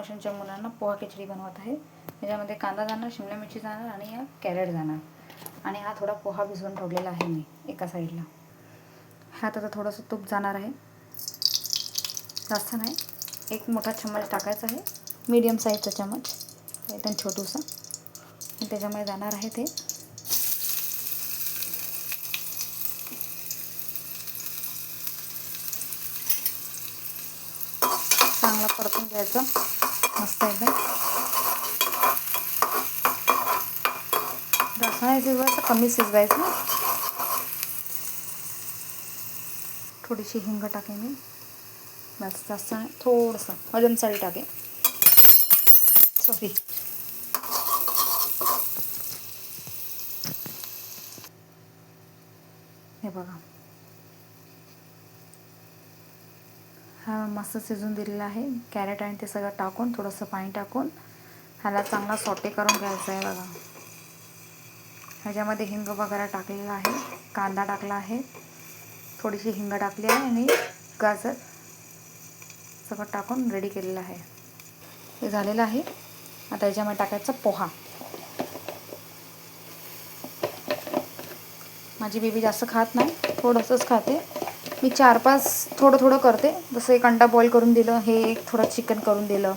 वर्षांच्या मुलांना पोहा खिचडी बनवत आहे. याच्यामध्ये कांदा जाणार, शिमला मिरची जाणार आणि या कॅरेट जाणार. आणि हा थोडा पोहा भिजवून ठेवलेला आहे मी एका साईडला. ह्यात आता थोडंसं तूप जाणार आहे, जास्त नाही. एक मोठा चम्मच टाकायचा आहे, मीडियम साईजचा चम्मच, एकदम छोटूसा. आणि त्याच्यामध्ये जाणार आहे ते चांगला परतून घ्यायचं मस्त एकदम. जास्त नाही शिजवायचं, कमी शिजवायचं. थोडीशी हिंग टाकेन मी, बस, जास्त नाही, थोडंसं वजनसाठी टाकेन, सॉरी. हे बघा, हा मस्त शिजून दिलेला आहे. कॅरेट आणि ते सगळं टाकून थोडंसं पाणी टाकून ह्याला चांगला सॉटे करून घ्यायचं आहे. बघा, ह्याच्यामध्ये हिंग वगैरे टाकलेला आहे, कांदा टाकला आहे, थोडीशी हिंग टाकली आहे आणि गाजर सगळं टाकून रेडी केलेलं आहे. हे झालेलं आहे. आता याच्यामध्ये टाकायचं पोहा. माझी बेबी जास्त खात नाही, थोडंसंच खाते. मी 4-5 थोडं थोडं करते. जसं एक अंडा बॉईल करून दिलं, हे एक थोडं चिकन करून दिलं,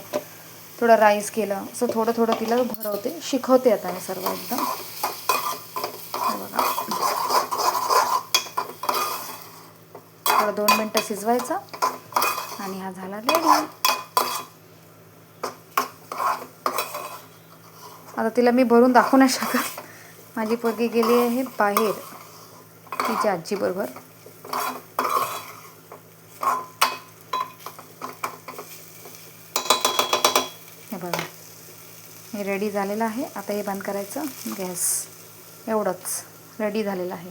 थोडं राईस केलं, असं थोडं थोडं तिला भरवते, शिकवते आता हे सर्व एकदम. बघा, थोडं 2 मिनटं शिजवायचं आणि हा झाला रेडी. आता तिला मी भरून दाखवू नाही शकत, माझी पोरगी गेली आहे बाहेर तिच्या आजीबरोबर. हे बघा, हे रेडी झालेलं आहे. आता हे बंद करायचं गॅस, एवढंच रेडी झालेलं आहे.